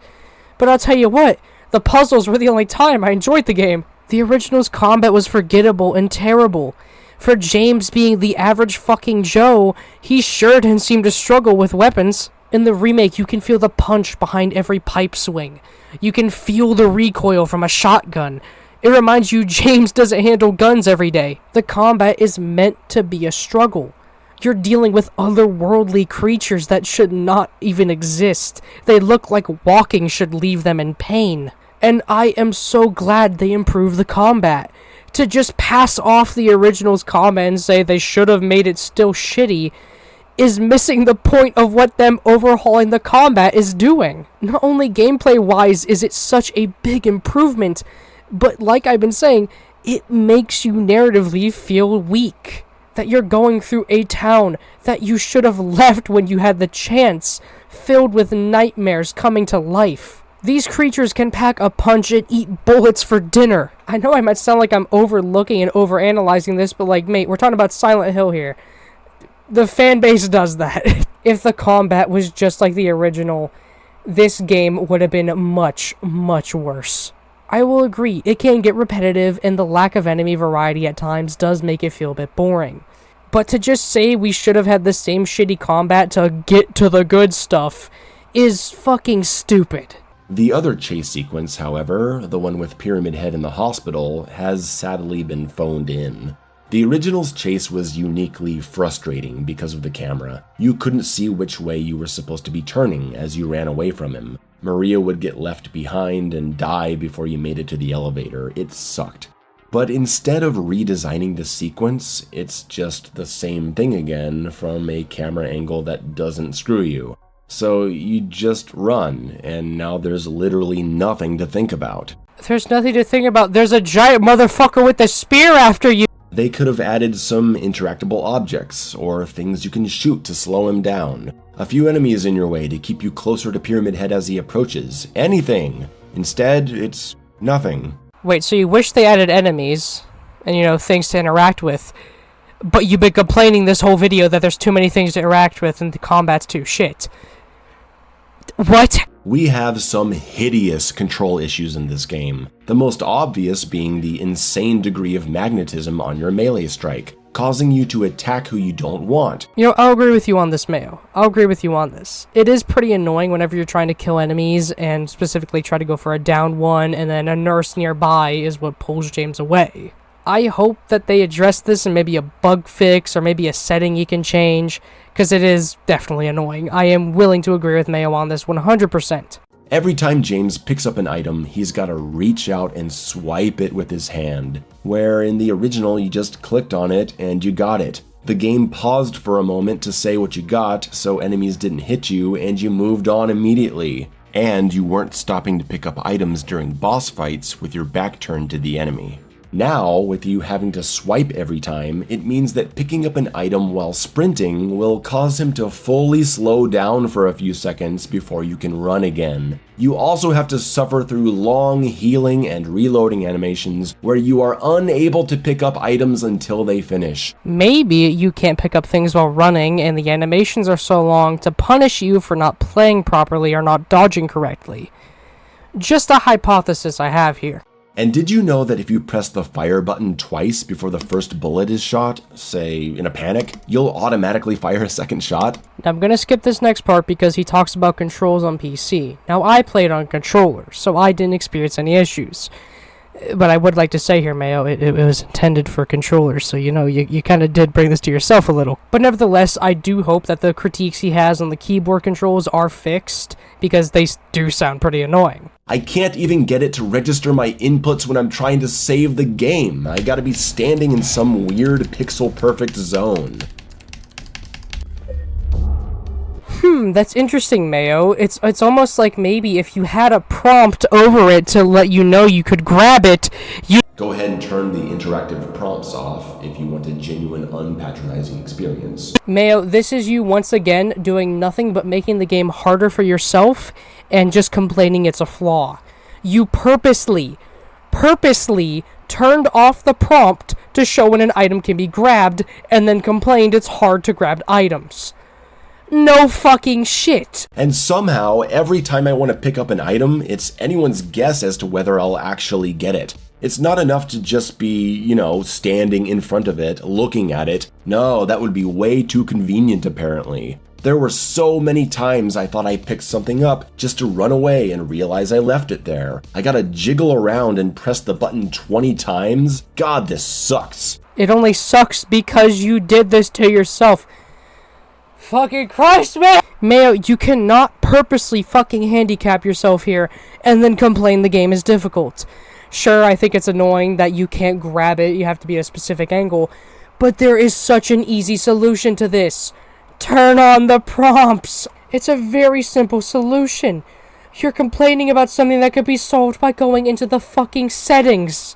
But I'll tell you what, the puzzles were the only time I enjoyed the game. The original's combat was forgettable and terrible. For James being the average fucking Joe, he sure didn't seem to struggle with weapons. In the remake, you can feel the punch behind every pipe swing. You can feel the recoil from a shotgun. It reminds you James doesn't handle guns every day. The combat is meant to be a struggle. You're dealing with otherworldly creatures that should not even exist. They look like walking should leave them in pain. And I am so glad they improved the combat. To just pass off the original's combat and say they should have made it still shitty is missing the point of what them overhauling the combat is doing. Not only gameplay-wise is it such a big improvement, but like I've been saying, it makes you narratively feel weak. That you're going through a town that you should have left when you had the chance, filled with nightmares coming to life. These creatures can pack a punch and eat bullets for dinner. I know I might sound like I'm overlooking and overanalyzing this, but like, mate, we're talking about Silent Hill here. The fan base does that. If the combat was just like the original, this game would have been much, much worse. I will agree, it can get repetitive, and the lack of enemy variety at times does make it feel a bit boring. But to just say we should have had the same shitty combat to get to the good stuff is fucking stupid. The other chase sequence, however, the one with Pyramid Head in the hospital, has sadly been phoned in. The original's chase was uniquely frustrating because of the camera. You couldn't see which way you were supposed to be turning as you ran away from him. Maria would get left behind and die before you made it to the elevator. It sucked. But instead of redesigning the sequence, it's just the same thing again from a camera angle that doesn't screw you. So you just run, and now there's literally nothing to think about. There's nothing to think about. There's a giant motherfucker with a spear after you. They could have added some interactable objects, or things you can shoot to slow him down. A few enemies in your way to keep you closer to Pyramid Head as he approaches. Anything. Instead, it's nothing. Wait, so you wish they added enemies, and things to interact with, but you've been complaining this whole video that there's too many things to interact with and the combat's too shit. What? We have some hideous control issues in this game, the most obvious being the insane degree of magnetism on your melee strike, causing you to attack who you don't want. I'll agree with you on this, Mayo. I'll agree with you on this. It is pretty annoying whenever you're trying to kill enemies and specifically try to go for a down one and then a nurse nearby is what pulls James away. I hope that they address this in maybe a bug fix or maybe a setting you can change, because it is definitely annoying. I am willing to agree with Mayo on this 100%. Every time James picks up an item, he's got to reach out and swipe it with his hand, where in the original you just clicked on it and you got it. The game paused for a moment to say what you got so enemies didn't hit you and you moved on immediately. And you weren't stopping to pick up items during boss fights with your back turned to the enemy. Now, with you having to swipe every time, it means that picking up an item while sprinting will cause him to fully slow down for a few seconds before you can run again. You also have to suffer through long healing and reloading animations where you are unable to pick up items until they finish. Maybe you can't pick up things while running and the animations are so long to punish you for not playing properly or not dodging correctly. Just a hypothesis I have here. And did you know that if you press the fire button twice before the first bullet is shot, say in a panic, you'll automatically fire a second shot? Now, I'm gonna skip this next part because he talks about controls on PC. Now, I played on controller, so I didn't experience any issues. But I would like to say here, Mayo, it was intended for controllers, so you kind of did bring this to yourself a little. But nevertheless, I do hope that the critiques he has on the keyboard controls are fixed, because they do sound pretty annoying. I can't even get it to register my inputs when I'm trying to save the game. I gotta be standing in some weird pixel-perfect zone. That's interesting, Mayo. It's almost like maybe if you had a prompt over it to let you know you could grab it, you... Go ahead and turn the interactive prompts off if you want a genuine, unpatronizing experience. Mayo, this is you once again doing nothing but making the game harder for yourself and just complaining it's a flaw. You purposely turned off the prompt to show when an item can be grabbed and then complained it's hard to grab items. No fucking shit. And somehow, every time I want to pick up an item, it's anyone's guess as to whether I'll actually get it. It's not enough to just be, standing in front of it, looking at it. No, that would be way too convenient, apparently. There were so many times I thought I picked something up just to run away and realize I left it there. I gotta jiggle around and press the button 20 times. God, this sucks. It only sucks because you did this to yourself. Fucking Christ, man! Mayo, you cannot purposely fucking handicap yourself here and then complain the game is difficult. Sure, I think it's annoying that you can't grab it, you have to be at a specific angle, but there is such an easy solution to this. Turn on the prompts! It's a very simple solution. You're complaining about something that could be solved by going into the fucking settings.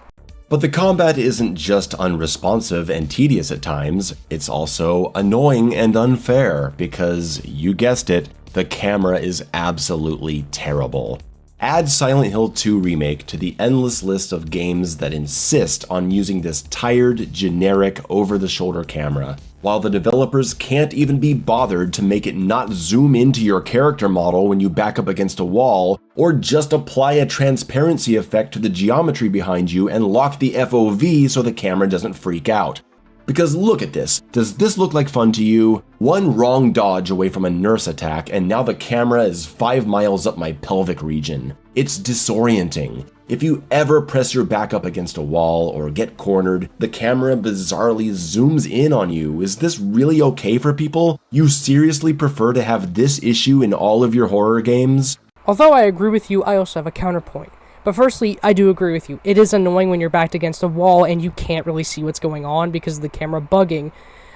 But the combat isn't just unresponsive and tedious at times, it's also annoying and unfair because, you guessed it, the camera is absolutely terrible. Add Silent Hill 2 Remake to the endless list of games that insist on using this tired, generic, over-the-shoulder camera, while the developers can't even be bothered to make it not zoom into your character model when you back up against a wall, or just apply a transparency effect to the geometry behind you and lock the FOV so the camera doesn't freak out. Because look at this. Does this look like fun to you? One wrong dodge away from a nurse attack and now the camera is 5 miles up my pelvic region. It's disorienting. If you ever press your back up against a wall or get cornered, the camera bizarrely zooms in on you. Is this really okay for people? You seriously prefer to have this issue in all of your horror games? Although I agree with you, I also have a counterpoint. But firstly, I do agree with you. It is annoying when you're backed against a wall and you can't really see what's going on because of the camera bugging.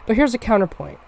But here's a counterpoint.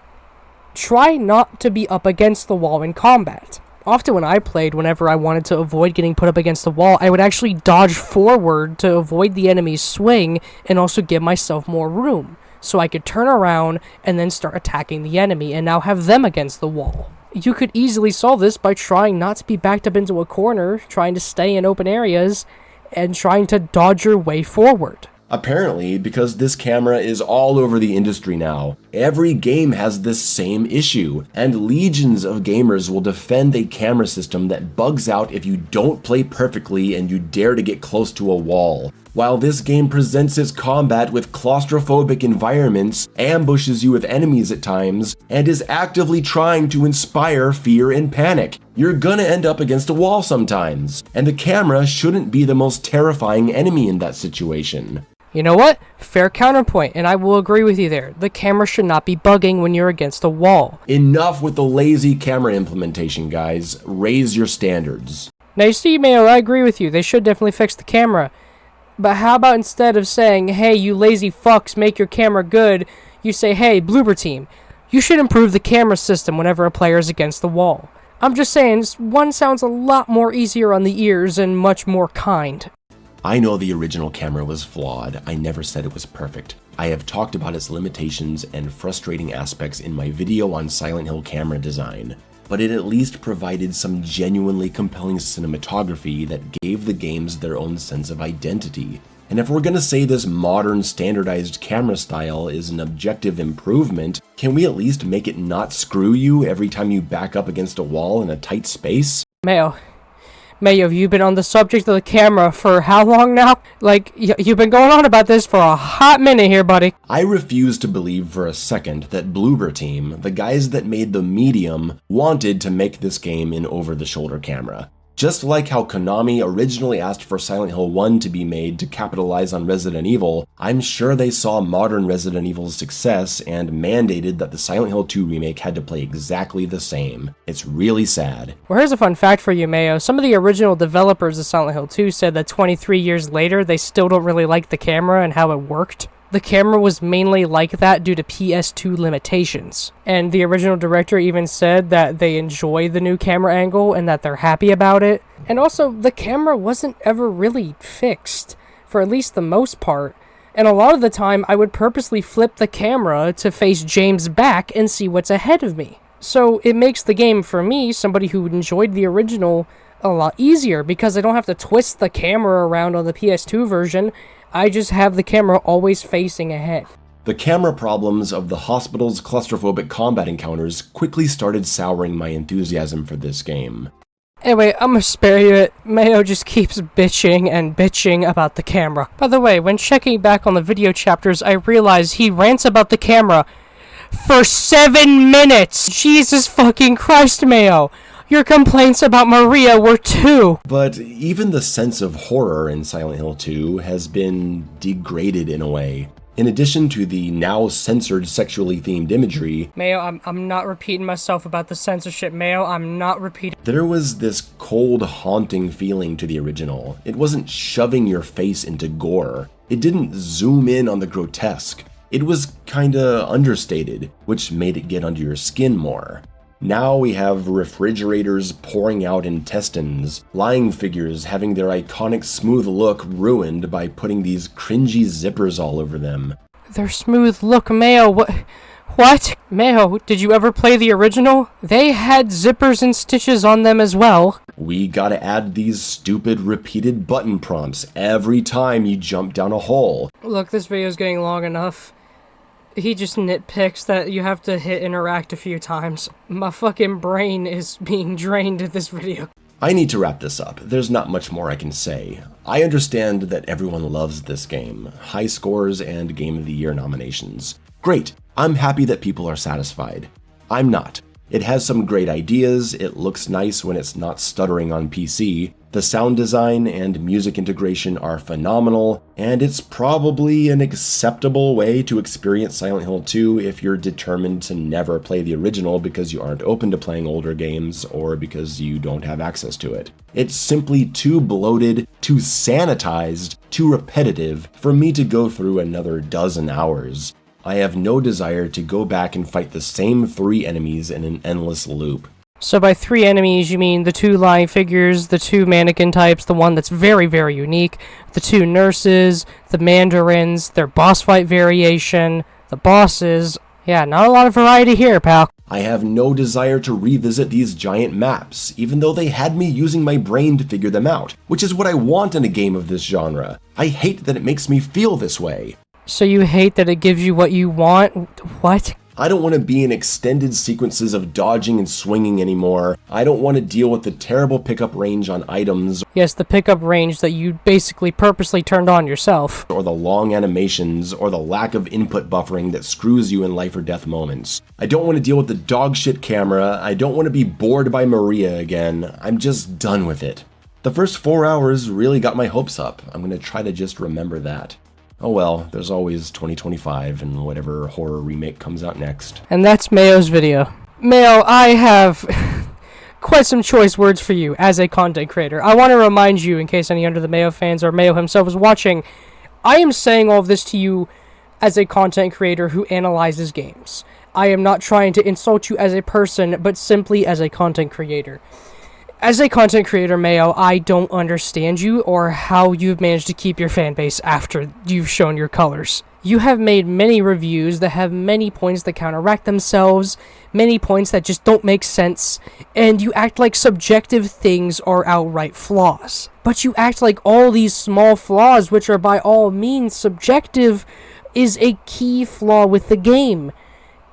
Try not to be up against the wall in combat. Often when I played, whenever I wanted to avoid getting put up against the wall, I would actually dodge forward to avoid the enemy's swing and also give myself more room, so I could turn around and then start attacking the enemy and now have them against the wall. You could easily solve this by trying not to be backed up into a corner, trying to stay in open areas, and trying to dodge your way forward. Apparently, because this camera is all over the industry now, every game has this same issue, and legions of gamers will defend a camera system that bugs out if you don't play perfectly and you dare to get close to a wall. While this game presents its combat with claustrophobic environments, ambushes you with enemies at times, and is actively trying to inspire fear and panic, you're gonna end up against a wall sometimes, and the camera shouldn't be the most terrifying enemy in that situation. You know what? Fair counterpoint, and I will agree with you there. The camera should not be bugging when you're against a wall. Enough with the lazy camera implementation, guys. Raise your standards. Now you see, Mayo, I agree with you. They should definitely fix the camera. But how about instead of saying, hey, you lazy fucks, make your camera good, you say, hey, Bloober team, you should improve the camera system whenever a player is against the wall. I'm just saying, one sounds a lot more easier on the ears and much more kind. I know the original camera was flawed. I never said it was perfect. I have talked about its limitations and frustrating aspects in my video on Silent Hill camera design, but it at least provided some genuinely compelling cinematography that gave the games their own sense of identity. And if we're gonna say this modern standardized camera style is an objective improvement, can we at least make it not screw you every time you back up against a wall in a tight space? Mayo, you've been on the subject of the camera for how long now? Like, you've been going on about this for a hot minute here, buddy. I refuse to believe for a second that Bloober Team, the guys that made the Medium, wanted to make this game in over-the-shoulder camera. Just like how Konami originally asked for Silent Hill 1 to be made to capitalize on Resident Evil, I'm sure they saw modern Resident Evil's success and mandated that the Silent Hill 2 remake had to play exactly the same. It's really sad. Well, here's a fun fact for you, Mayo. Some of the original developers of Silent Hill 2 said that 23 years later, they still don't really like the camera and how it worked. The camera was mainly like that due to PS2 limitations. And the original director even said that they enjoy the new camera angle and that they're happy about it. And also, the camera wasn't ever really fixed, for at least the most part. And a lot of the time, I would purposely flip the camera to face James' back and see what's ahead of me. So it makes the game, for me, somebody who enjoyed the original, a lot easier because I don't have to twist the camera around on the PS2 version. I just have the camera always facing ahead. The camera problems of the hospital's claustrophobic combat encounters quickly started souring my enthusiasm for this game. Anyway, I'm gonna spare you it. Mayo just keeps bitching and bitching about the camera. By the way, when checking back on the video chapters, I realized he rants about the camera for 7 minutes! Jesus fucking Christ, Mayo! Your complaints about Maria were 2. But even the sense of horror in Silent Hill 2 has been degraded in a way. In addition to the now censored sexually themed imagery, Mayo, I'm not repeating myself about the censorship, Mayo. I'm not repeating. There was this cold, haunting feeling to the original. It wasn't shoving your face into gore. It didn't zoom in on the grotesque. It was kinda understated, which made it get under your skin more. Now we have refrigerators pouring out intestines, lying figures having their iconic smooth look ruined by putting these cringy zippers all over them. Their smooth look, Mayo, what? Mayo, did you ever play the original? They had zippers and stitches on them as well. We gotta add these stupid repeated button prompts every time you jump down a hole. Look, this video's getting long enough. He just nitpicks that you have to hit interact a few times. My fucking brain is being drained at this video. I need to wrap this up. There's not much more I can say. I understand that everyone loves this game. High scores and Game of the Year nominations. Great. I'm happy that people are satisfied. I'm not. It has some great ideas, it looks nice when it's not stuttering on PC, the sound design and music integration are phenomenal, and it's probably an acceptable way to experience Silent Hill 2 if you're determined to never play the original because you aren't open to playing older games or because you don't have access to it. It's simply too bloated, too sanitized, too repetitive for me to go through another dozen hours. I have no desire to go back and fight the same 3 enemies in an endless loop. So by 3 enemies, you mean the 2 lying figures, the 2 mannequin types, the one that's very, very unique, the 2 nurses, the mandarins, their boss fight variation, the bosses. Yeah, not a lot of variety here, pal. I have no desire to revisit these giant maps, even though they had me using my brain to figure them out, which is what I want in a game of this genre. I hate that it makes me feel this way. So you hate that it gives you what you want? What? I don't want to be in extended sequences of dodging and swinging anymore. I don't want to deal with the terrible pickup range on items. Yes, the pickup range that you basically purposely turned on yourself. Or the long animations, or the lack of input buffering that screws you in life or death moments. I don't want to deal with the dogshit camera. I don't want to be bored by Maria again. I'm just done with it. The first 4 hours really got my hopes up. I'm going to try to just remember that. Oh well, there's always 2025 and whatever horror remake comes out next. And that's Mayo's video. Mayo, I have quite some choice words for you as a content creator. I want to remind you, in case any Under the Mayo fans or Mayo himself is watching, I am saying all of this to you as a content creator who analyzes games. I am not trying to insult you as a person, but simply as a content creator. As a content creator, Mayo, I don't understand you or how you've managed to keep your fan base after you've shown your colors. You have made many reviews that have many points that counteract themselves, many points that just don't make sense, and you act like subjective things are outright flaws. But you act like all these small flaws, which are by all means subjective, is a key flaw with the game.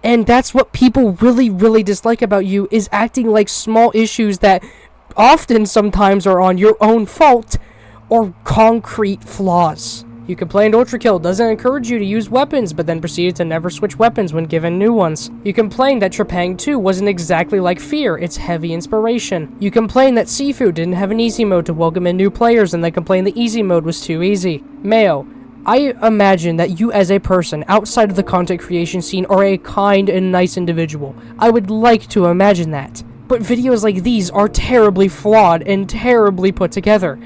And that's what people really, really dislike about you, is acting like small issues that often sometimes are on your own fault or concrete flaws. You complained Ultrakill doesn't encourage you to use weapons, but then proceeded to never switch weapons when given new ones. You complained that Trepang 2 wasn't exactly like Fear, it's heavy inspiration. You complained that Sifu didn't have an easy mode to welcome in new players, and then complained the easy mode was too easy. Mayo, I imagine that you as a person outside of the content creation scene are a kind and nice individual. I would like to imagine that. But videos like these are terribly flawed and terribly put together.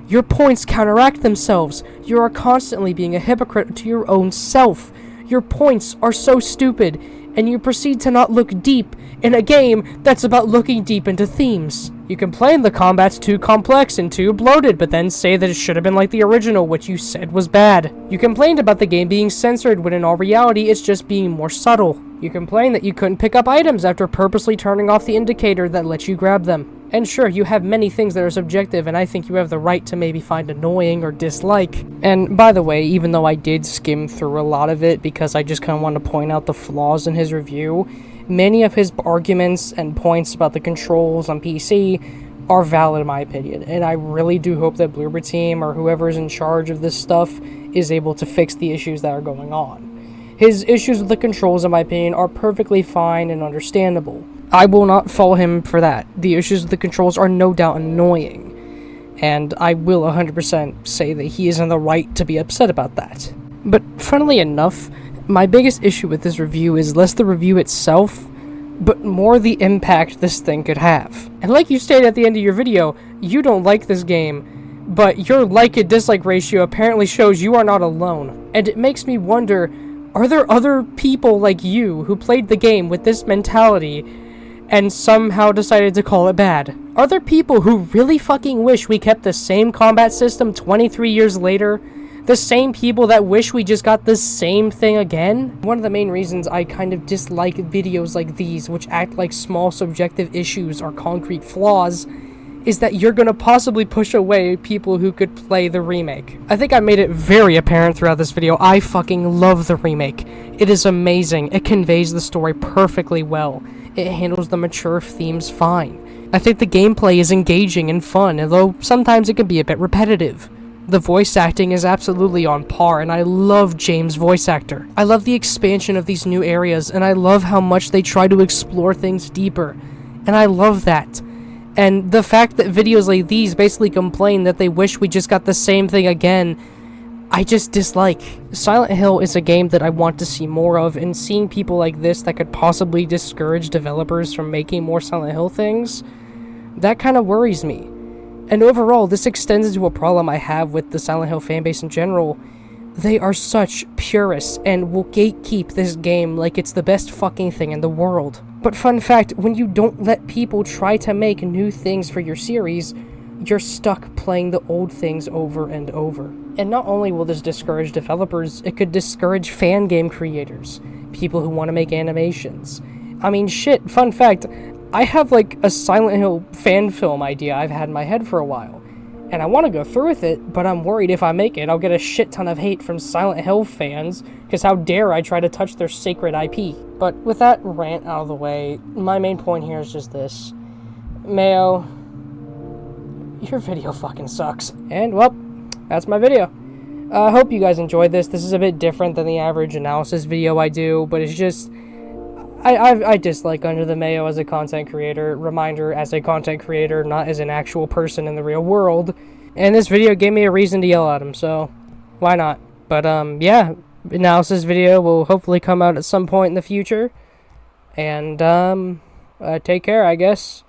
Your points counteract themselves. You are constantly being a hypocrite to your own self. Your points are so stupid, and you proceed to not look deep in a game that's about looking deep into themes. You complain the combat's too complex and too bloated, but then say that it should have been like the original, which you said was bad. You complained about the game being censored, when in all reality it's just being more subtle. You complain that you couldn't pick up items after purposely turning off the indicator that lets you grab them. And sure, you have many things that are subjective, and I think you have the right to maybe find annoying or dislike. And by the way, even though I did skim through a lot of it because I just kind of wanted to point out the flaws in his review, many of his arguments and points about the controls on PC are valid in my opinion, and I really do hope that Bloober Team or whoever is in charge of this stuff is able to fix the issues that are going on. His issues with the controls, in my opinion, are perfectly fine and understandable. I will not fault him for that. The issues with the controls are no doubt annoying, and I will 100% say that he is in the right to be upset about that. But funnily enough, my biggest issue with this review is less the review itself, but more the impact this thing could have. And like you stated at the end of your video, you don't like this game, but your like and dislike ratio apparently shows you are not alone. And it makes me wonder, are there other people like you who played the game with this mentality and somehow decided to call it bad? Are there people who really fucking wish we kept the same combat system 23 years later? The same people that wish we just got the same thing again? One of the main reasons I kind of dislike videos like these, which act like small subjective issues or concrete flaws, is that you're gonna possibly push away people who could play the remake. I think I made it very apparent throughout this video, I fucking love the remake. It is amazing. It conveys the story perfectly well. It handles the mature themes fine. I think the gameplay is engaging and fun, although sometimes it can be a bit repetitive. The voice acting is absolutely on par, and I love James' voice actor. I love the expansion of these new areas, and I love how much they try to explore things deeper. And I love that. And the fact that videos like these basically complain that they wish we just got the same thing again, I just dislike. Silent Hill is a game that I want to see more of, and seeing people like this that could possibly discourage developers from making more Silent Hill things, that kind of worries me. And overall, this extends into a problem I have with the Silent Hill fanbase in general. They are such purists and will gatekeep this game like it's the best fucking thing in the world. But fun fact, when you don't let people try to make new things for your series, you're stuck playing the old things over and over. And not only will this discourage developers, it could discourage fan game creators, people who want to make animations. I mean, shit, fun fact, I have like a Silent Hill fan film idea I've had in my head for a while, and I want to go through with it, but I'm worried if I make it, I'll get a shit ton of hate from Silent Hill fans, because how dare I try to touch their sacred IP. But with that rant out of the way, my main point here is just this. Mayo, your video fucking sucks. And, well, that's my video. I hope you guys enjoyed this. This is a bit different than the average analysis video I do, but it's just... I dislike Under the Mayo as a content creator. Reminder, as a content creator, not as an actual person in the real world. And this video gave me a reason to yell at him, so why not? But, yeah, analysis video will hopefully come out at some point in the future. And, take care, I guess.